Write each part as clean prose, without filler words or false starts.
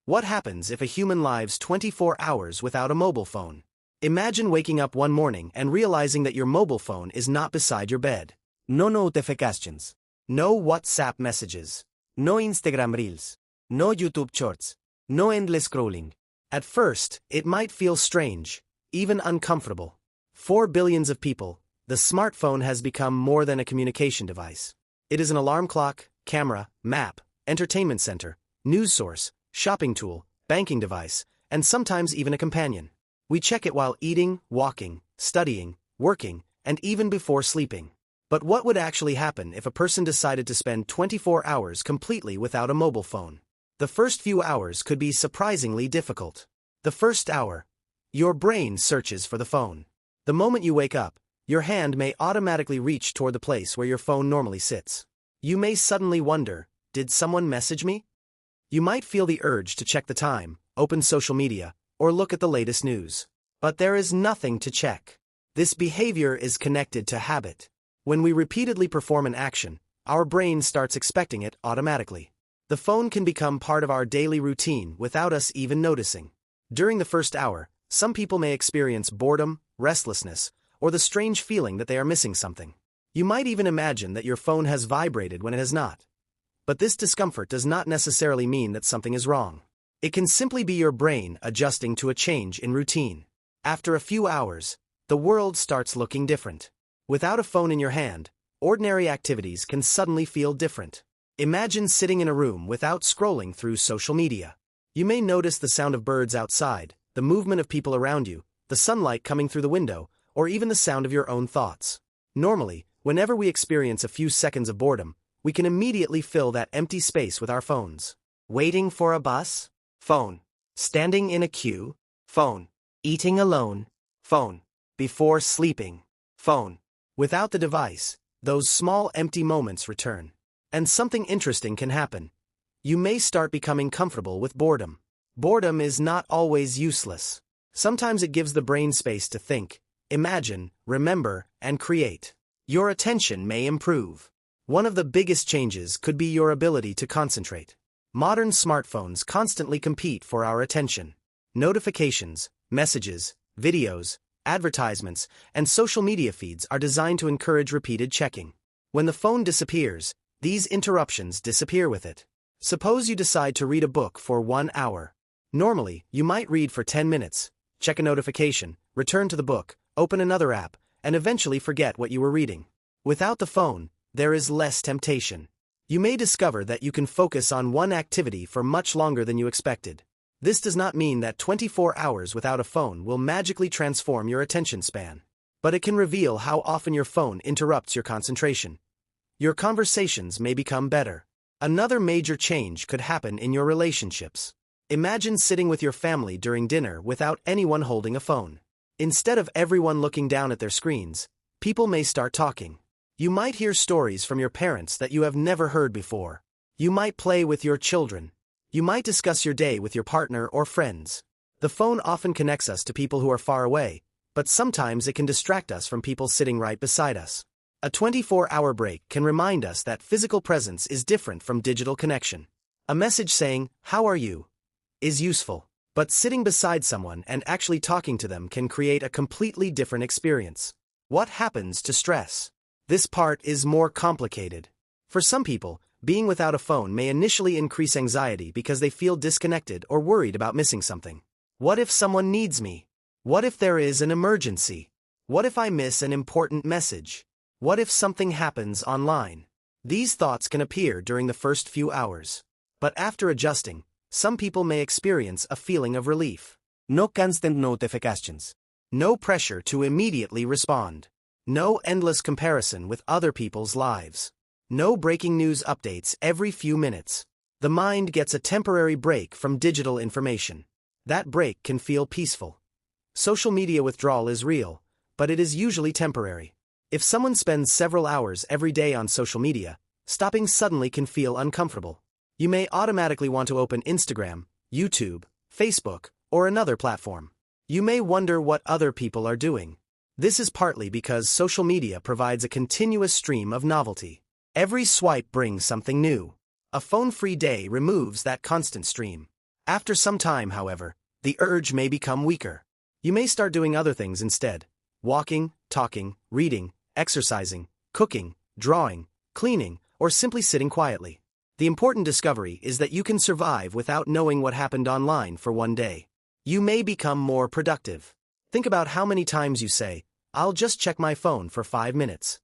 What happens if a human lives 24 hours without a mobile phone? Imagine waking up one morning and realizing that your mobile phone is not beside your bed. No notifications. No WhatsApp messages. No Instagram Reels. No YouTube Shorts. No endless scrolling. At first, it might feel strange, even uncomfortable. For billions of people, the smartphone has become more than a communication device. It is an alarm clock, camera, map, entertainment center, news source, shopping tool, banking device, and sometimes even a companion. We check it while eating, walking, studying, working, and even before sleeping. But what would actually happen if a person decided to spend 24 hours completely without a mobile phone? The first few hours could be surprisingly difficult. The first hour, your brain searches for the phone. The moment you wake up, your hand may automatically reach toward the place where your phone normally sits. You may suddenly wonder, did someone message me? You might feel the urge to check the time, open social media, or look at the latest news. But there is nothing to check. This behavior is connected to habit. When we repeatedly perform an action, our brain starts expecting it automatically. The phone can become part of our daily routine without us even noticing. During the first hour, some people may experience boredom, restlessness, or the strange feeling that they are missing something. You might even imagine that your phone has vibrated when it has not. But this discomfort does not necessarily mean that something is wrong. It can simply be your brain adjusting to a change in routine. After a few hours, the world starts looking different. Without a phone in your hand, ordinary activities can suddenly feel different. Imagine sitting in a room without scrolling through social media. You may notice the sound of birds outside, the movement of people around you, the sunlight coming through the window, or even the sound of your own thoughts. Normally, whenever we experience a few seconds of boredom, we can immediately fill that empty space with our phones. Waiting for a bus? Phone. Standing in a queue? Phone. Eating alone? Phone. Before sleeping? Phone. Without the device, those small empty moments return. And something interesting can happen. You may start becoming comfortable with boredom. Boredom is not always useless. Sometimes it gives the brain space to think, imagine, remember, and create. Your attention may improve. One of the biggest changes could be your ability to concentrate. Modern smartphones constantly compete for our attention. Notifications, messages, videos, advertisements, and social media feeds are designed to encourage repeated checking. When the phone disappears, these interruptions disappear with it. Suppose you decide to read a book for 1 hour. Normally, you might read for 10 minutes, check a notification, return to the book, open another app, and eventually forget what you were reading. Without the phone, there is less temptation. You may discover that you can focus on one activity for much longer than you expected. This does not mean that 24 hours without a phone will magically transform your attention span. But it can reveal how often your phone interrupts your concentration. Your conversations may become better. Another major change could happen in your relationships. Imagine sitting with your family during dinner without anyone holding a phone. Instead of everyone looking down at their screens, people may start talking. You might hear stories from your parents that you have never heard before. You might play with your children. You might discuss your day with your partner or friends. The phone often connects us to people who are far away, but sometimes it can distract us from people sitting right beside us. A 24-hour break can remind us that physical presence is different from digital connection. A message saying, "How are you?" is useful, but sitting beside someone and actually talking to them can create a completely different experience. What happens to stress? This part is more complicated. For some people, being without a phone may initially increase anxiety because they feel disconnected or worried about missing something. What if someone needs me? What if there is an emergency? What if I miss an important message? What if something happens online? These thoughts can appear during the first few hours. But after adjusting, some people may experience a feeling of relief. No constant notifications. No pressure to immediately respond. No endless comparison with other people's lives. No breaking news updates every few minutes. The mind gets a temporary break from digital information. That break can feel peaceful. Social media withdrawal is real, but it is usually temporary. If someone spends several hours every day on social media, stopping suddenly can feel uncomfortable. You may automatically want to open Instagram, YouTube, Facebook, or another platform. You may wonder what other people are doing. This is partly because social media provides a continuous stream of novelty. Every swipe brings something new. A phone-free day removes that constant stream. After some time, however, the urge may become weaker. You may start doing other things instead: walking, talking, reading, exercising, cooking, drawing, cleaning, or simply sitting quietly. The important discovery is that you can survive without knowing what happened online for one day. You may become more productive. Think about how many times you say, "I'll just check my phone for 5 minutes."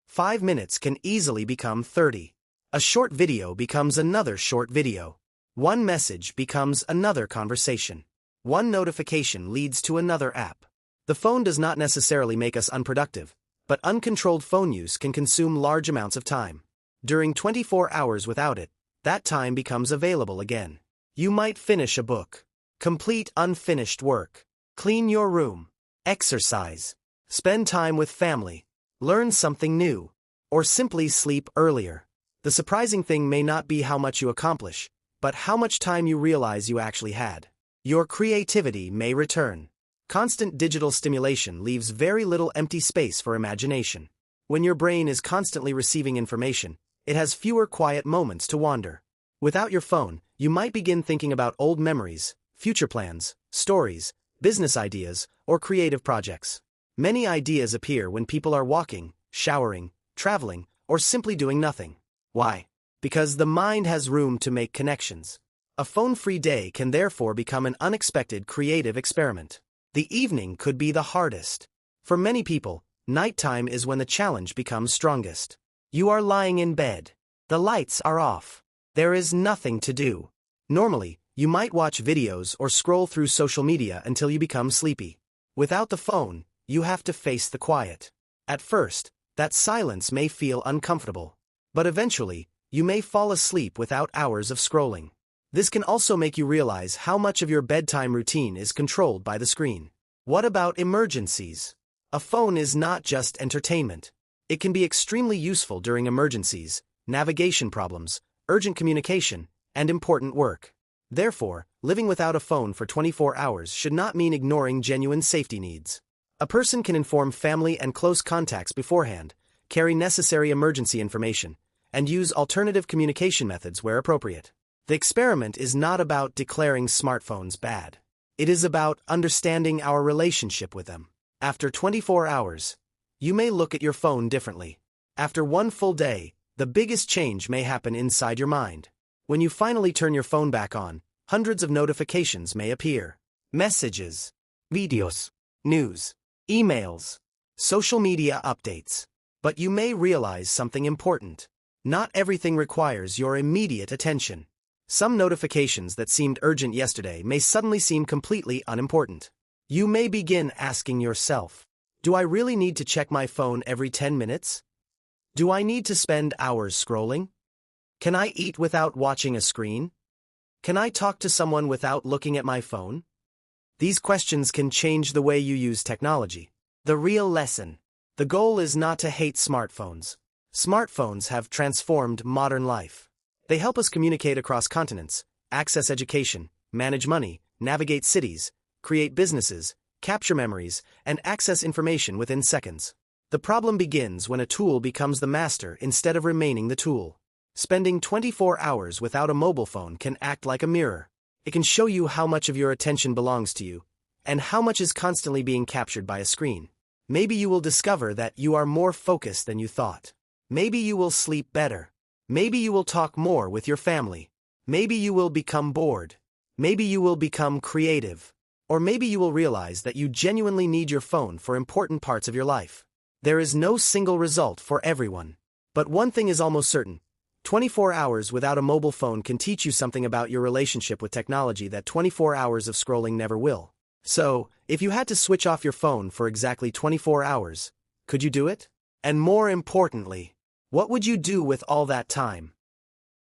5 minutes can easily become 30. A short video becomes another short video. One message becomes another conversation. One notification leads to another app. The phone does not necessarily make us unproductive, but uncontrolled phone use can consume large amounts of time. During 24 hours without it, that time becomes available again. You might finish a book, complete unfinished work, clean your room, exercise, spend time with family, learn something new, or simply sleep earlier. The surprising thing may not be how much you accomplish, but how much time you realize you actually had. Your creativity may return. Constant digital stimulation leaves very little empty space for imagination. When your brain is constantly receiving information, it has fewer quiet moments to wander. Without your phone, you might begin thinking about old memories, future plans, stories, business ideas, or creative projects. Many ideas appear when people are walking, showering, traveling, or simply doing nothing. Why? Because the mind has room to make connections. A phone-free day can therefore become an unexpected creative experiment. The evening could be the hardest. For many people, nighttime is when the challenge becomes strongest. You are lying in bed. The lights are off. There is nothing to do. Normally, you might watch videos or scroll through social media until you become sleepy. Without the phone, you have to face the quiet. At first, that silence may feel uncomfortable. But eventually, you may fall asleep without hours of scrolling. This can also make you realize how much of your bedtime routine is controlled by the screen. What about emergencies? A phone is not just entertainment. It can be extremely useful during emergencies, navigation problems, urgent communication, and important work. Therefore, living without a phone for 24 hours should not mean ignoring genuine safety needs. A person can inform family and close contacts beforehand, carry necessary emergency information, and use alternative communication methods where appropriate. The experiment is not about declaring smartphones bad. It is about understanding our relationship with them. After 24 hours, you may look at your phone differently. After one full day, the biggest change may happen inside your mind. When you finally turn your phone back on, hundreds of notifications may appear. Messages, videos, news, emails, social media updates. But you may realize something important. Not everything requires your immediate attention. Some notifications that seemed urgent yesterday may suddenly seem completely unimportant. You may begin asking yourself, do I really need to check my phone every 10 minutes? Do I need to spend hours scrolling? Can I eat without watching a screen? Can I talk to someone without looking at my phone? These questions can change the way you use technology. The real lesson. The goal is not to hate smartphones. Smartphones have transformed modern life. They help us communicate across continents, access education, manage money, navigate cities, create businesses, capture memories, and access information within seconds. The problem begins when a tool becomes the master instead of remaining the tool. Spending 24 hours without a mobile phone can act like a mirror. It can show you how much of your attention belongs to you, and how much is constantly being captured by a screen. Maybe you will discover that you are more focused than you thought. Maybe you will sleep better. Maybe you will talk more with your family. Maybe you will become bored. Maybe you will become creative. Or maybe you will realize that you genuinely need your phone for important parts of your life. There is no single result for everyone. But one thing is almost certain. 24 hours without a mobile phone can teach you something about your relationship with technology that 24 hours of scrolling never will. So, if you had to switch off your phone for exactly 24 hours, could you do it? And more importantly, what would you do with all that time?